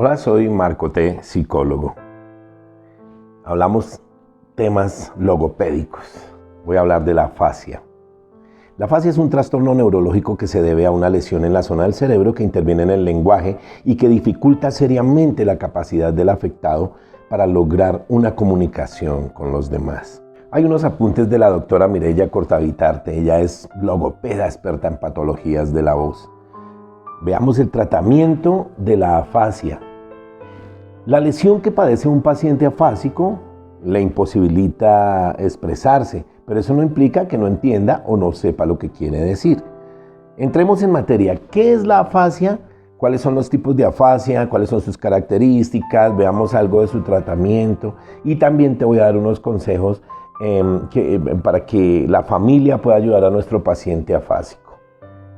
Hola, soy Marco T., psicólogo. Hablamos temas logopédicos. Voy a hablar de la afasia. La afasia es un trastorno neurológico que se debe a una lesión en la zona del cerebro que interviene en el lenguaje y que dificulta seriamente la capacidad del afectado para lograr una comunicación con los demás. Hay unos apuntes de la doctora Mireya Cortavitarte. Ella es logopeda experta en patologías de la voz. Veamos el tratamiento de la afasia. La lesión que padece un paciente afásico le imposibilita expresarse, pero eso no implica que no entienda o no sepa lo que quiere decir. Entremos en materia. ¿Qué es la afasia? ¿Cuáles son los tipos de afasia? ¿Cuáles son sus características? Veamos algo de su tratamiento y también te voy a dar unos consejos para que la familia pueda ayudar a nuestro paciente afásico.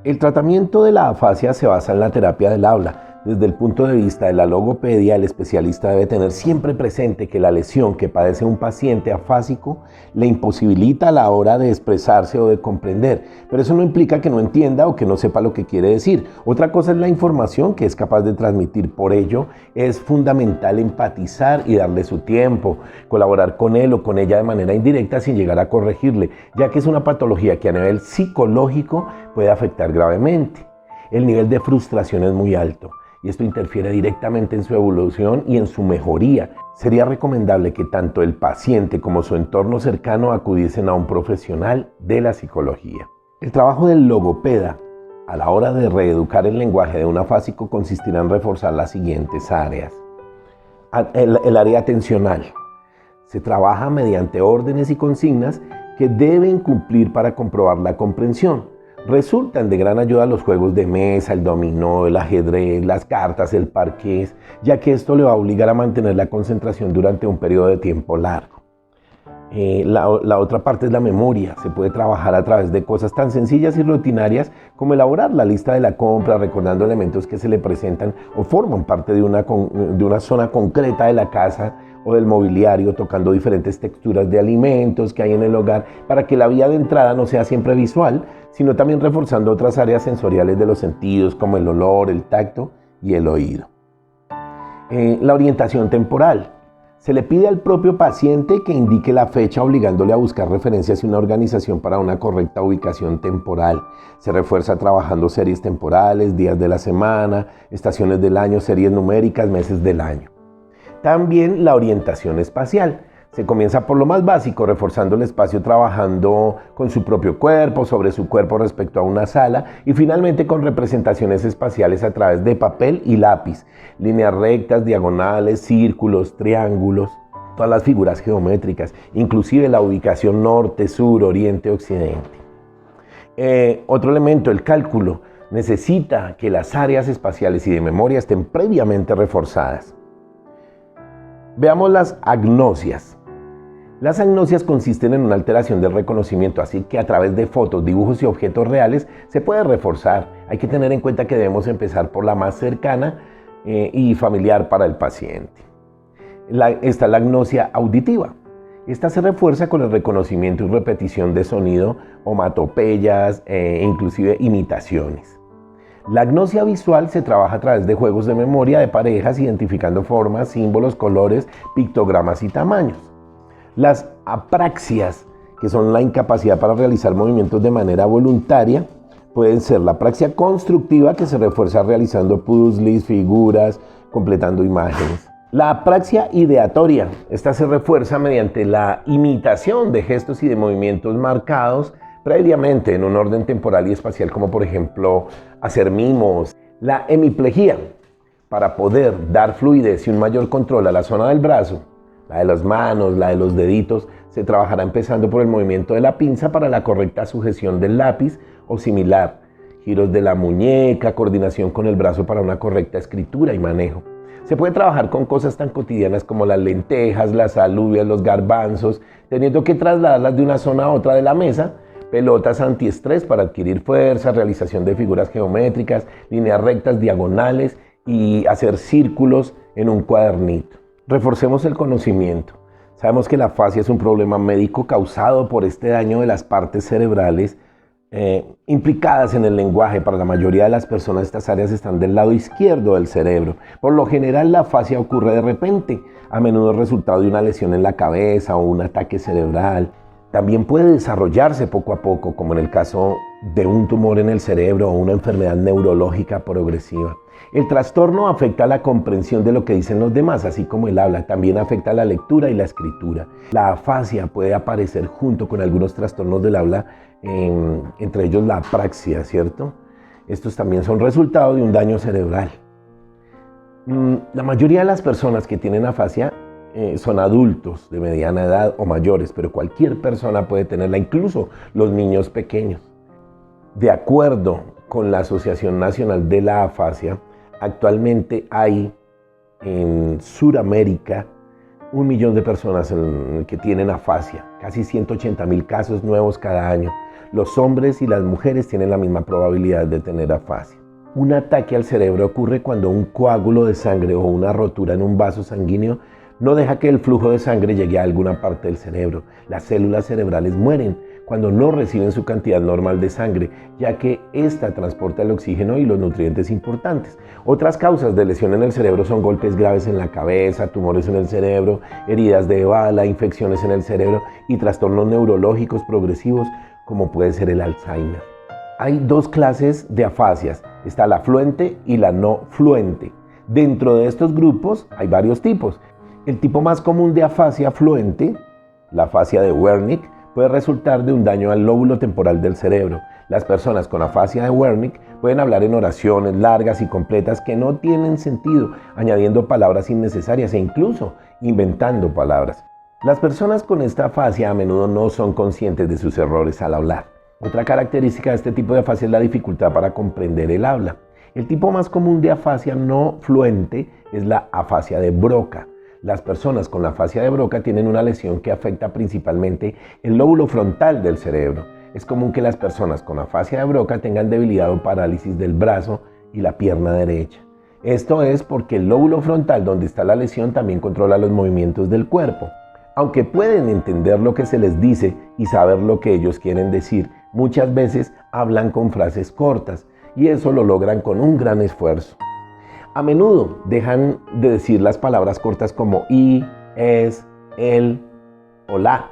El tratamiento de la afasia se basa en la terapia del habla. Desde el punto de vista de la logopedia, el especialista debe tener siempre presente que la lesión que padece un paciente afásico le imposibilita a la hora de expresarse o de comprender, pero eso no implica que no entienda o que no sepa lo que quiere decir. Otra cosa es la información que es capaz de transmitir. Por ello, es fundamental empatizar y darle su tiempo, colaborar con él o con ella de manera indirecta sin llegar a corregirle, ya que es una patología que a nivel psicológico puede afectar gravemente. El nivel de frustración es muy alto y esto interfiere directamente en su evolución y en su mejoría. Sería recomendable que tanto el paciente como su entorno cercano acudiesen a un profesional de la psicología. El trabajo del logopeda a la hora de reeducar el lenguaje de un afásico consistirá en reforzar las siguientes áreas. El área atencional. Se trabaja mediante órdenes y consignas que deben cumplir para comprobar la comprensión. Resultan de gran ayuda los juegos de mesa, el dominó, el ajedrez, las cartas, el parqués, ya que esto le va a obligar a mantener la concentración durante un periodo de tiempo largo. La otra parte es la memoria. Se puede trabajar a través de cosas tan sencillas y rutinarias como elaborar la lista de la compra, recordando elementos que se le presentan o forman parte de una zona concreta de la casa o del mobiliario, tocando diferentes texturas de alimentos que hay en el hogar para que la vía de entrada no sea siempre visual, sino también reforzando otras áreas sensoriales de los sentidos como el olor, el tacto y el oído. La orientación temporal. Se le pide al propio paciente que indique la fecha, obligándole a buscar referencias y una organización para una correcta ubicación temporal. Se refuerza trabajando series temporales, días de la semana, estaciones del año, series numéricas, meses del año. También la orientación espacial. Se comienza por lo más básico, reforzando el espacio, trabajando con su propio cuerpo, sobre su cuerpo respecto a una sala y finalmente con representaciones espaciales a través de papel y lápiz, líneas rectas, diagonales, círculos, triángulos, todas las figuras geométricas, inclusive la ubicación norte, sur, oriente, occidente. Otro elemento, el cálculo. Necesita que las áreas espaciales y de memoria estén previamente reforzadas. Veamos las agnosias. Las agnosias consisten en una alteración del reconocimiento, así que a través de fotos, dibujos y objetos reales se puede reforzar. Hay que tener en cuenta que debemos empezar por la más cercana y familiar para el paciente. Está la agnosia auditiva. Esta se refuerza con el reconocimiento y repetición de sonido, onomatopeyas e inclusive imitaciones. La agnosia visual se trabaja a través de juegos de memoria de parejas, identificando formas, símbolos, colores, pictogramas y tamaños. Las apraxias, que son la incapacidad para realizar movimientos de manera voluntaria, pueden ser la apraxia constructiva, que se refuerza realizando puzzles, figuras, completando imágenes. La apraxia ideatoria, esta se refuerza mediante la imitación de gestos y de movimientos marcados previamente en un orden temporal y espacial, como por ejemplo hacer mimos. La hemiplegia, para poder dar fluidez y un mayor control a la zona del brazo, la de las manos, la de los deditos, se trabajará empezando por el movimiento de la pinza para la correcta sujeción del lápiz o similar, giros de la muñeca, coordinación con el brazo para una correcta escritura y manejo. Se puede trabajar con cosas tan cotidianas como las lentejas, las alubias, los garbanzos, teniendo que trasladarlas de una zona a otra de la mesa, pelotas antiestrés para adquirir fuerza, realización de figuras geométricas, líneas rectas, diagonales y hacer círculos en un cuadernito. Reforcemos el conocimiento. Sabemos que la afasia es un problema médico causado por este daño de las partes cerebrales implicadas en el lenguaje. Para la mayoría de las personas estas áreas están del lado izquierdo del cerebro. Por lo general la afasia ocurre de repente, a menudo resultado de una lesión en la cabeza o un ataque cerebral. También puede desarrollarse poco a poco, como en el caso de un tumor en el cerebro o una enfermedad neurológica progresiva. El trastorno afecta la comprensión de lo que dicen los demás, así como el habla. También afecta la lectura y la escritura. La afasia puede aparecer junto con algunos trastornos del habla, entre ellos la apraxia, ¿cierto? Estos también son resultado de un daño cerebral. La mayoría de las personas que tienen afasia son adultos de mediana edad o mayores, pero cualquier persona puede tenerla, incluso los niños pequeños. De acuerdo con la Asociación Nacional de la Afasia, actualmente hay en Sudamérica 1 millón de personas que tienen afasia, casi 180,000 casos nuevos cada año. Los hombres y las mujeres tienen la misma probabilidad de tener afasia. Un ataque al cerebro ocurre cuando un coágulo de sangre o una rotura en un vaso sanguíneo no deja que el flujo de sangre llegue a alguna parte del cerebro. Las células cerebrales mueren cuando no reciben su cantidad normal de sangre, ya que ésta transporta el oxígeno y los nutrientes importantes. Otras causas de lesión en el cerebro son golpes graves en la cabeza, tumores en el cerebro, heridas de bala, infecciones en el cerebro y trastornos neurológicos progresivos, como puede ser el Alzheimer. Hay 2 clases de afasias, está la fluente y la no fluente. Dentro de estos grupos hay varios tipos. El tipo más común de afasia fluente, la afasia de Wernicke, puede resultar de un daño al lóbulo temporal del cerebro. Las personas con afasia de Wernicke pueden hablar en oraciones largas y completas que no tienen sentido, añadiendo palabras innecesarias e incluso inventando palabras. Las personas con esta afasia a menudo no son conscientes de sus errores al hablar. Otra característica de este tipo de afasia es la dificultad para comprender el habla. El tipo más común de afasia no fluente es la afasia de Broca. Las personas con la afasia de Broca tienen una lesión que afecta principalmente el lóbulo frontal del cerebro. Es común que las personas con afasia de Broca tengan debilidad o parálisis del brazo y la pierna derecha. Esto es porque el lóbulo frontal, donde está la lesión, también controla los movimientos del cuerpo. Aunque pueden entender lo que se les dice y saber lo que ellos quieren decir, muchas veces hablan con frases cortas y eso lo logran con un gran esfuerzo. A menudo dejan de decir las palabras cortas como y, es, el o la.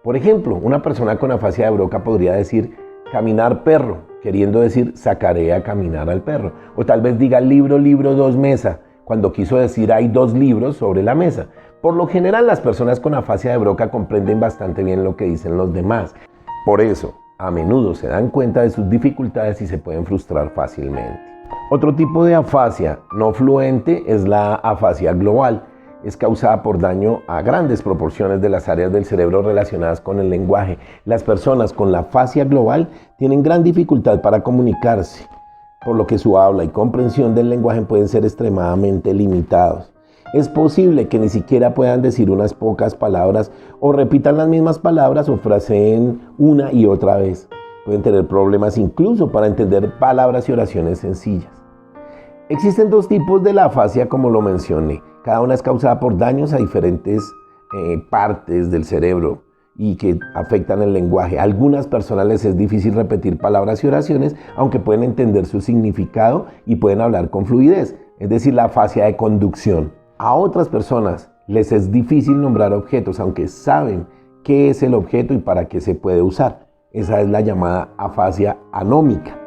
Por ejemplo, una persona con afasia de Broca podría decir caminar perro, queriendo decir sacaré a caminar al perro. O tal vez diga libro, 2 mesa, cuando quiso decir hay 2 libros sobre la mesa. Por lo general, las personas con afasia de Broca comprenden bastante bien lo que dicen los demás. Por eso, a menudo se dan cuenta de sus dificultades y se pueden frustrar fácilmente. Otro tipo de afasia no fluente es la afasia global. Es causada por daño a grandes proporciones de las áreas del cerebro relacionadas con el lenguaje. Las personas con la afasia global tienen gran dificultad para comunicarse, por lo que su habla y comprensión del lenguaje pueden ser extremadamente limitados. Es posible que ni siquiera puedan decir unas pocas palabras o repitan las mismas palabras o fraseen una y otra vez. Pueden tener problemas incluso para entender palabras y oraciones sencillas. Existen 2 tipos de la afasia, como lo mencioné. Cada una es causada por daños a diferentes partes del cerebro y que afectan el lenguaje. A algunas personas les es difícil repetir palabras y oraciones, aunque pueden entender su significado y pueden hablar con fluidez, es decir, la afasia de conducción. A otras personas les es difícil nombrar objetos, aunque saben qué es el objeto y para qué se puede usar. Esa es la llamada afasia anómica.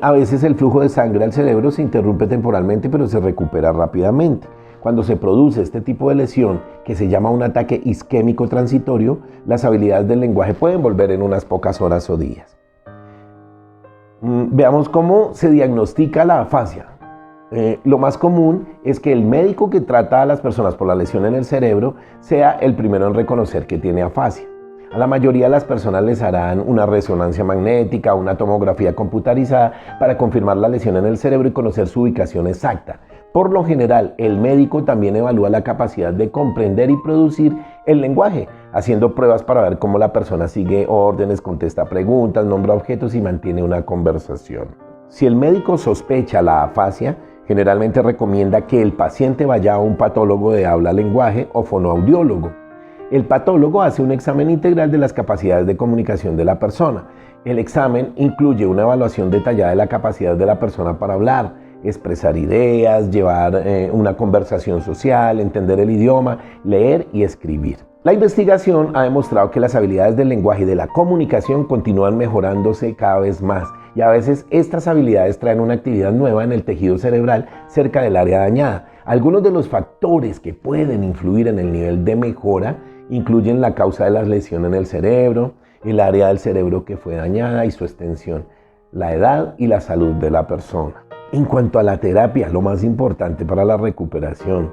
A veces el flujo de sangre al cerebro se interrumpe temporalmente, pero se recupera rápidamente. Cuando se produce este tipo de lesión, que se llama un ataque isquémico transitorio, las habilidades del lenguaje pueden volver en unas pocas horas o días. Veamos cómo se diagnostica la afasia. Lo más común es que el médico que trata a las personas por la lesión en el cerebro sea el primero en reconocer que tiene afasia. A la mayoría de las personas les harán una resonancia magnética o una tomografía computarizada para confirmar la lesión en el cerebro y conocer su ubicación exacta. Por lo general, el médico también evalúa la capacidad de comprender y producir el lenguaje, haciendo pruebas para ver cómo la persona sigue órdenes, contesta preguntas, nombra objetos y mantiene una conversación. Si el médico sospecha la afasia, generalmente recomienda que el paciente vaya a un patólogo de habla-lenguaje o fonoaudiólogo. El patólogo hace un examen integral de las capacidades de comunicación de la persona. El examen incluye una evaluación detallada de la capacidad de la persona para hablar, expresar ideas, llevar una conversación social, entender el idioma, leer y escribir. La investigación ha demostrado que las habilidades del lenguaje y de la comunicación continúan mejorándose cada vez más, y a veces estas habilidades traen una actividad nueva en el tejido cerebral cerca del área dañada. Algunos de los factores que pueden influir en el nivel de mejora incluyen la causa de la lesión en el cerebro, el área del cerebro que fue dañada y su extensión, la edad y la salud de la persona. En cuanto a la terapia, lo más importante para la recuperación,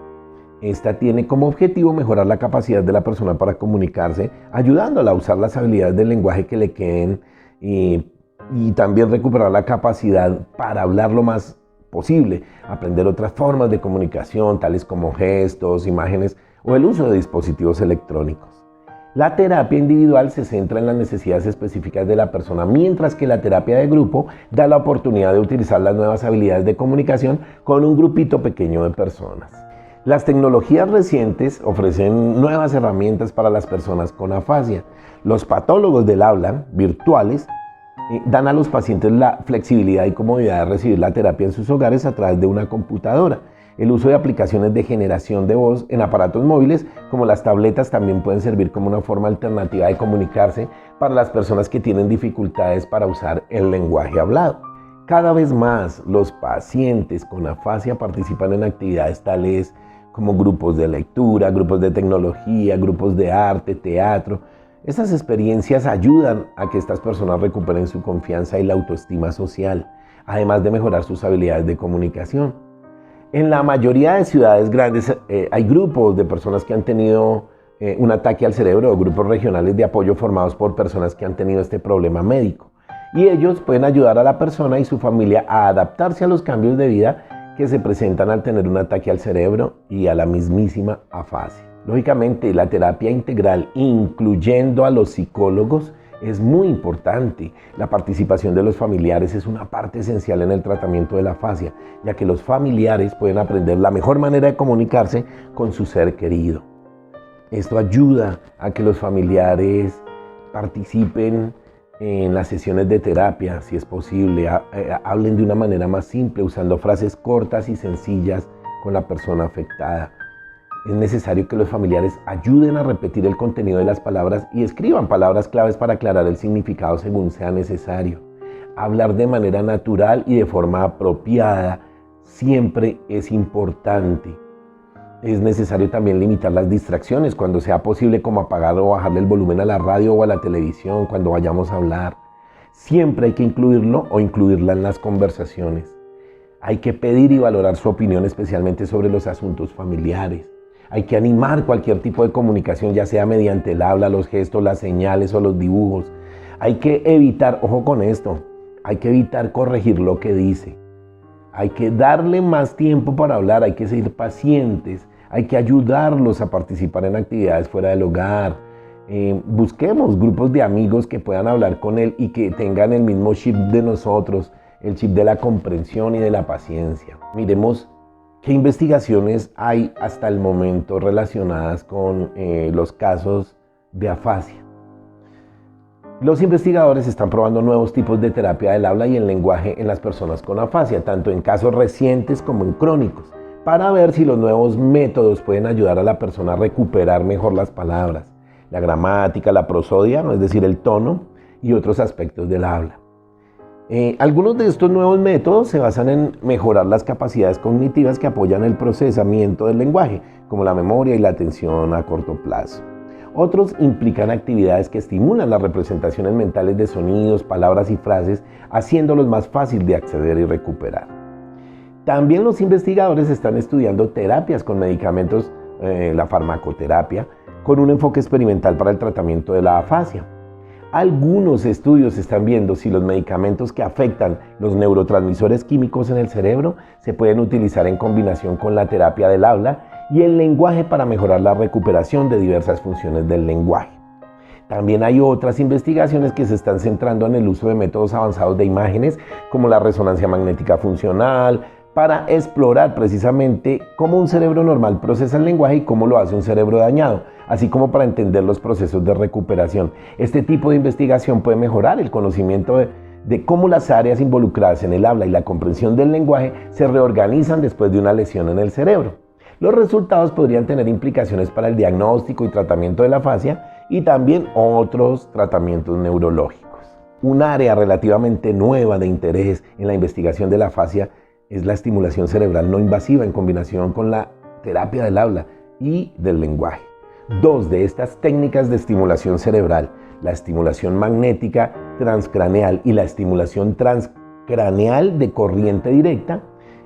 esta tiene como objetivo mejorar la capacidad de la persona para comunicarse, ayudándola a usar las habilidades del lenguaje que le queden y también recuperar la capacidad para hablar lo más posible, aprender otras formas de comunicación, tales como gestos, imágenes o el uso de dispositivos electrónicos. La terapia individual se centra en las necesidades específicas de la persona, mientras que la terapia de grupo da la oportunidad de utilizar las nuevas habilidades de comunicación con un grupito pequeño de personas. Las tecnologías recientes ofrecen nuevas herramientas para las personas con afasia. Los patólogos del habla virtuales dan a los pacientes la flexibilidad y comodidad de recibir la terapia en sus hogares a través de una computadora. El uso de aplicaciones de generación de voz en aparatos móviles como las tabletas también pueden servir como una forma alternativa de comunicarse para las personas que tienen dificultades para usar el lenguaje hablado. Cada vez más los pacientes con afasia participan en actividades tales como grupos de lectura, grupos de tecnología, grupos de arte, teatro. Estas experiencias ayudan a que estas personas recuperen su confianza y la autoestima social, además de mejorar sus habilidades de comunicación. En la mayoría de ciudades grandes hay grupos de personas que han tenido un ataque al cerebro o grupos regionales de apoyo formados por personas que han tenido este problema médico. Y ellos pueden ayudar a la persona y su familia a adaptarse a los cambios de vida que se presentan al tener un ataque al cerebro y a la mismísima afasia. Lógicamente, la terapia integral, incluyendo a los psicólogos, es muy importante. La participación de los familiares es una parte esencial en el tratamiento de la afasia, ya que los familiares pueden aprender la mejor manera de comunicarse con su ser querido. Esto ayuda a que los familiares participen en las sesiones de terapia, si es posible, hablen de una manera más simple, usando frases cortas y sencillas con la persona afectada. Es necesario que los familiares ayuden a repetir el contenido de las palabras y escriban palabras claves para aclarar el significado según sea necesario. Hablar de manera natural y de forma apropiada siempre es importante. Es necesario también limitar las distracciones cuando sea posible, como apagar o bajarle el volumen a la radio o a la televisión cuando vayamos a hablar. Siempre hay que incluirlo o incluirla en las conversaciones. Hay que pedir y valorar su opinión, especialmente sobre los asuntos familiares. Hay que animar cualquier tipo de comunicación, ya sea mediante el habla, los gestos, las señales o los dibujos. Hay que evitar, ojo con esto, hay que evitar corregir lo que dice. Hay que darle más tiempo para hablar, hay que ser pacientes, hay que ayudarlos a participar en actividades fuera del hogar. Busquemos grupos de amigos que puedan hablar con él y que tengan el mismo chip de nosotros, el chip de la comprensión y de la paciencia. Miremos ¿qué investigaciones hay hasta el momento relacionadas con los casos de afasia? Los investigadores están probando nuevos tipos de terapia del habla y el lenguaje en las personas con afasia, tanto en casos recientes como en crónicos, para ver si los nuevos métodos pueden ayudar a la persona a recuperar mejor las palabras, la gramática, la prosodia, es decir, el tono y otros aspectos del habla. Algunos de estos nuevos métodos se basan en mejorar las capacidades cognitivas que apoyan el procesamiento del lenguaje, como la memoria y la atención a corto plazo. Otros implican actividades que estimulan las representaciones mentales de sonidos, palabras y frases, haciéndolos más fácil de acceder y recuperar. También los investigadores están estudiando terapias con medicamentos, la farmacoterapia, con un enfoque experimental para el tratamiento de la afasia. Algunos estudios están viendo si los medicamentos que afectan los neurotransmisores químicos en el cerebro se pueden utilizar en combinación con la terapia del habla y el lenguaje para mejorar la recuperación de diversas funciones del lenguaje. También hay otras investigaciones que se están centrando en el uso de métodos avanzados de imágenes como la resonancia magnética funcional para explorar precisamente cómo un cerebro normal procesa el lenguaje y cómo lo hace un cerebro dañado, así como para entender los procesos de recuperación. Este tipo de investigación puede mejorar el conocimiento de cómo las áreas involucradas en el habla y la comprensión del lenguaje se reorganizan después de una lesión en el cerebro. Los resultados podrían tener implicaciones para el diagnóstico y tratamiento de la afasia y también otros tratamientos neurológicos. Un área relativamente nueva de interés en la investigación de la afasia es la estimulación cerebral no invasiva en combinación con la terapia del habla y del lenguaje. Dos de estas técnicas de estimulación cerebral, la estimulación magnética transcraneal y la estimulación transcraneal de corriente directa,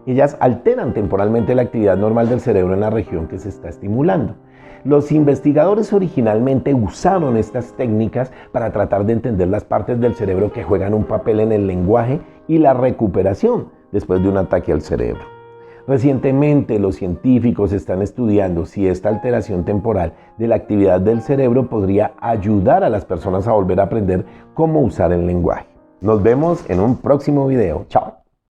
ellas alteran temporalmente la actividad normal del cerebro en la región que se está estimulando. Los investigadores originalmente usaron estas técnicas para tratar de entender las partes del cerebro que juegan un papel en el lenguaje y la recuperación después de un ataque al cerebro. Recientemente, los científicos están estudiando si esta alteración temporal de la actividad del cerebro podría ayudar a las personas a volver a aprender cómo usar el lenguaje. Nos vemos en un próximo video. Chao.